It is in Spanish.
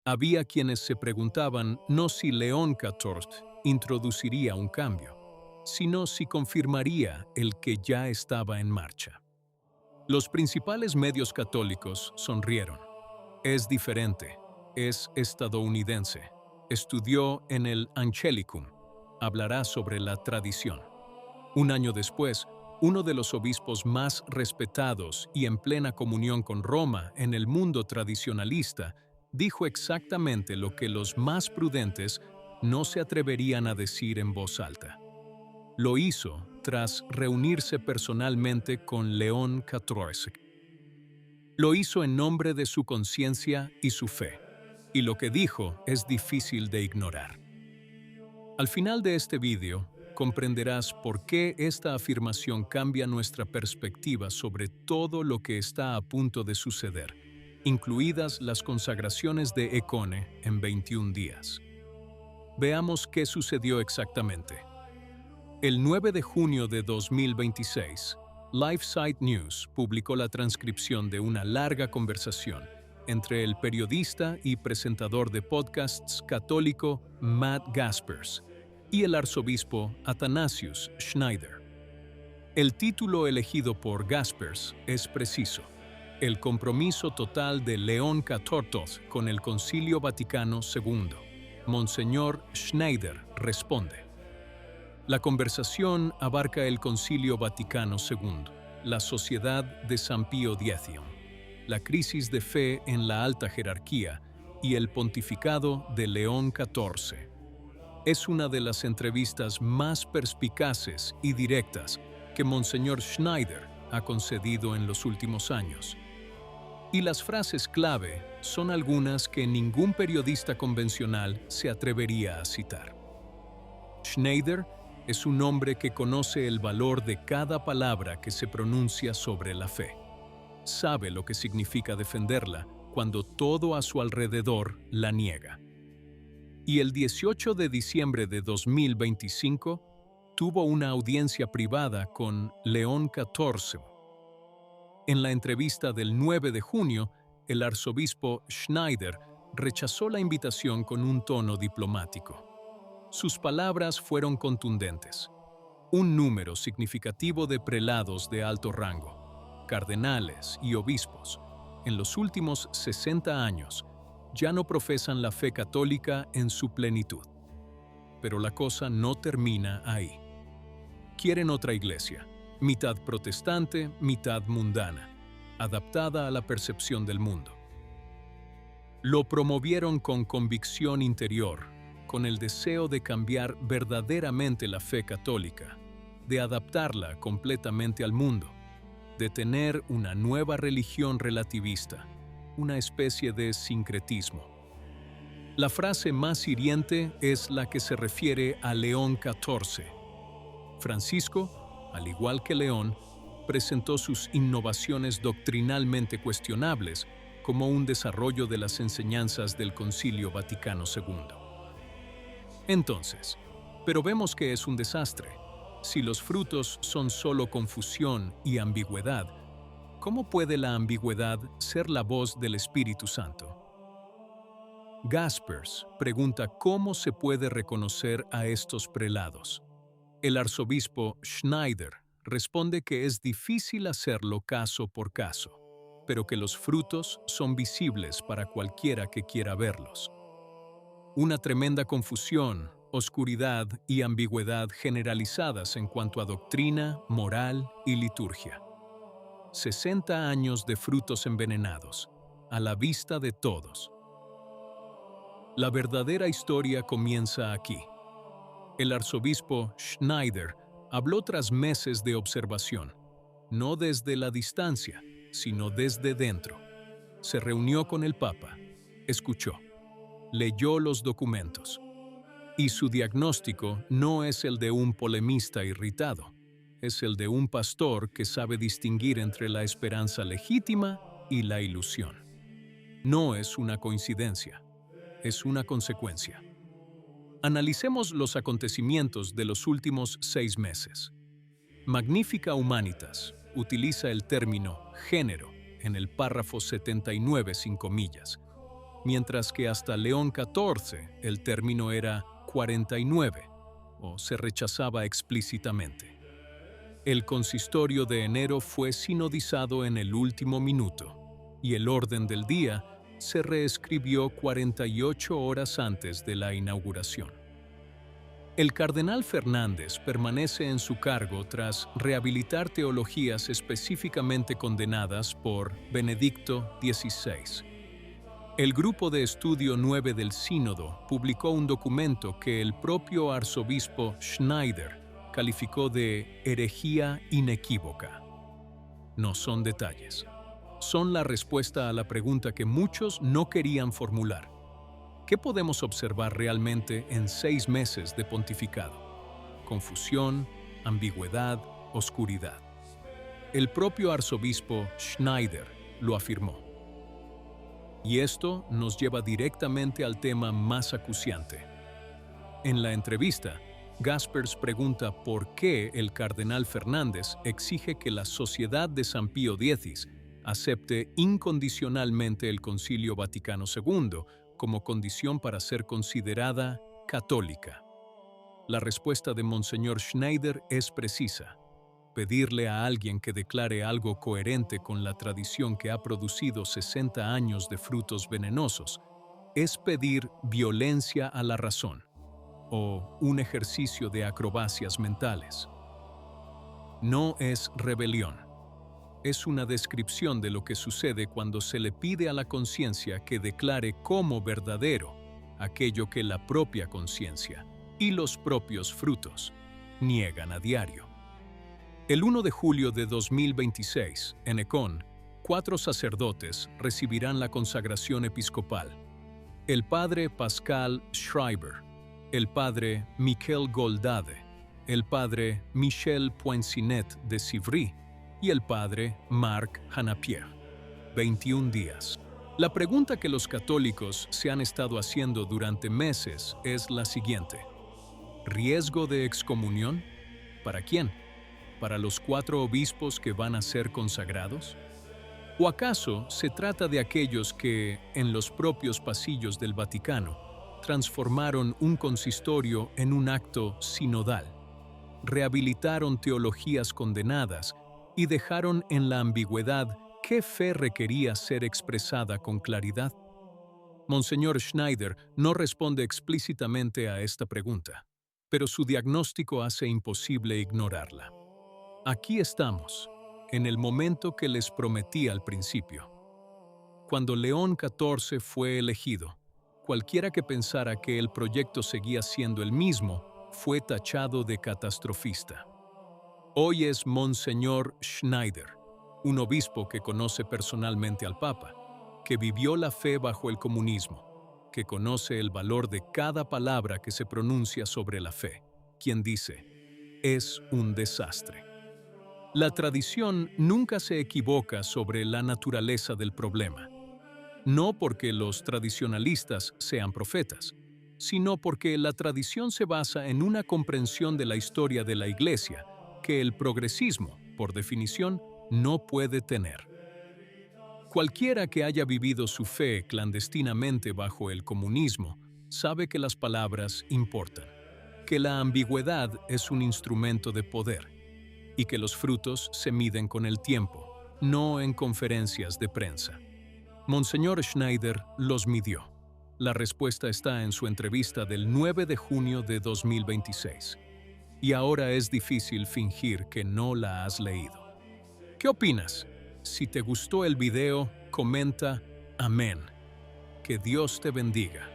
Había quienes se preguntaban no si León XIV introduciría un cambio, sino si confirmaría el que ya estaba en marcha. Los principales medios católicos sonrieron. Es diferente, es estadounidense, estudió en el Angelicum, hablará sobre la tradición. Un año después, uno de los obispos más respetados y en plena comunión con Roma en el mundo tradicionalista, dijo exactamente lo que los más prudentes no se atreverían a decir en voz alta. Lo hizo tras reunirse personalmente con León XIV. Lo hizo en nombre de su conciencia y su fe, y lo que dijo es difícil de ignorar. Al final de este vídeo, comprenderás por qué esta afirmación cambia nuestra perspectiva sobre todo lo que está a punto de suceder, incluidas las consagraciones de Econe en 21 días. Veamos qué sucedió exactamente. El 9 de junio de 2026, LifeSite News publicó la transcripción de una larga conversación entre el periodista y presentador de podcasts católico Matt Gaspers y el arzobispo Athanasius Schneider. El título elegido por Gaspers es preciso: El compromiso total de León XIV con el Concilio Vaticano II. Monseñor Schneider responde. La conversación abarca el Concilio Vaticano II, la Sociedad de San Pío X, la crisis de fe en la alta jerarquía y el pontificado de León XIV. Es una de las entrevistas más perspicaces y directas que Monseñor Schneider ha concedido en los últimos años. Y las frases clave son algunas que ningún periodista convencional se atrevería a citar. Schneider es un hombre que conoce el valor de cada palabra que se pronuncia sobre la fe. Sabe lo que significa defenderla cuando todo a su alrededor la niega. Y el 18 de diciembre de 2025 tuvo una audiencia privada con León XIV. En la entrevista del 9 de junio, el arzobispo Schneider rechazó la invitación con un tono diplomático. Sus palabras fueron contundentes. Un número significativo de prelados de alto rango, cardenales y obispos, en los últimos 60 años, ya no profesan la fe católica en su plenitud. Pero la cosa no termina ahí. Quieren otra iglesia, mitad protestante, mitad mundana, adaptada a la percepción del mundo. Lo promovieron con convicción interior, con el deseo de cambiar verdaderamente la fe católica, de adaptarla completamente al mundo, de tener una nueva religión relativista, una especie de sincretismo. La frase más hiriente es la que se refiere a León XIV. Francisco, al igual que León, presentó sus innovaciones doctrinalmente cuestionables como un desarrollo de las enseñanzas del Concilio Vaticano II. Entonces, pero vemos que es un desastre. Si los frutos son solo confusión y ambigüedad, ¿cómo puede la ambigüedad ser la voz del Espíritu Santo? Gaspers pregunta cómo se puede reconocer a estos prelados. El arzobispo Schneider responde que es difícil hacerlo caso por caso, pero que los frutos son visibles para cualquiera que quiera verlos. Una tremenda confusión, oscuridad y ambigüedad generalizadas en cuanto a doctrina, moral y liturgia. 60 años de frutos envenenados, a la vista de todos. La verdadera historia comienza aquí. El arzobispo Schneider habló tras meses de observación, no desde la distancia, sino desde dentro. Se reunió con el Papa, escuchó, leyó los documentos. Y su diagnóstico no es el de un polemista irritado, es el de un pastor que sabe distinguir entre la esperanza legítima y la ilusión. No es una coincidencia, es una consecuencia. Analicemos los acontecimientos de los últimos 6 meses. Magnifica Humanitas utiliza el término género en el párrafo 79 sin comillas. mientras que hasta León XIV el término era 49, o se rechazaba explícitamente. El consistorio de enero fue sinodizado en el último minuto, y el orden del día se reescribió 48 horas antes de la inauguración. El cardenal Fernández permanece en su cargo tras rehabilitar teologías específicamente condenadas por Benedicto XVI. El Grupo de Estudio 9 del Sínodo publicó un documento que el propio arzobispo Schneider calificó de herejía inequívoca. No son detalles. Son la respuesta a la pregunta que muchos no querían formular. ¿Qué podemos observar realmente en 6 meses de pontificado? Confusión, ambigüedad, oscuridad. El propio arzobispo Schneider lo afirmó. Y esto nos lleva directamente al tema más acuciante. En la entrevista, Gaspers pregunta por qué el cardenal Fernández exige que la Sociedad de San Pío X acepte incondicionalmente el Concilio Vaticano II como condición para ser considerada católica. La respuesta de Monseñor Schneider es precisa. Pedirle a alguien que declare algo coherente con la tradición que ha producido 60 años de frutos venenosos es pedir violencia a la razón o un ejercicio de acrobacias mentales. No es rebelión. Es una descripción de lo que sucede cuando se le pide a la conciencia que declare como verdadero aquello que la propia conciencia y los propios frutos niegan a diario. El 1 de julio de 2026, en Econ, 4 sacerdotes recibirán la consagración episcopal. El padre Pascal Schreiber, el padre Michel Goldade, el padre Michel Poincinet de Civry y el padre Marc Hanapierre. 21 días. La pregunta que los católicos se han estado haciendo durante meses es la siguiente. ¿Riesgo de excomunión? ¿Para quién? ¿Para los 4 obispos que van a ser consagrados? ¿O acaso se trata de aquellos que, en los propios pasillos del Vaticano, transformaron un consistorio en un acto sinodal, rehabilitaron teologías condenadas y dejaron en la ambigüedad qué fe requería ser expresada con claridad? Monseñor Schneider no responde explícitamente a esta pregunta, pero su diagnóstico hace imposible ignorarla. Aquí estamos, en el momento que les prometí al principio. Cuando León XIV fue elegido, cualquiera que pensara que el proyecto seguía siendo el mismo fue tachado de catastrofista. Hoy es Monseñor Schneider, un obispo que conoce personalmente al Papa, que vivió la fe bajo el comunismo, que conoce el valor de cada palabra que se pronuncia sobre la fe, quien dice, es un desastre. La tradición nunca se equivoca sobre la naturaleza del problema, no porque los tradicionalistas sean profetas, sino porque la tradición se basa en una comprensión de la historia de la Iglesia que el progresismo, por definición, no puede tener. Cualquiera que haya vivido su fe clandestinamente bajo el comunismo sabe que las palabras importan, que la ambigüedad es un instrumento de poder y que los frutos se miden con el tiempo, no en conferencias de prensa. Monseñor Schneider los midió. La respuesta está en su entrevista del 9 de junio de 2026. Y ahora es difícil fingir que no la has leído. ¿Qué opinas? Si te gustó el video, comenta amén. Que Dios te bendiga.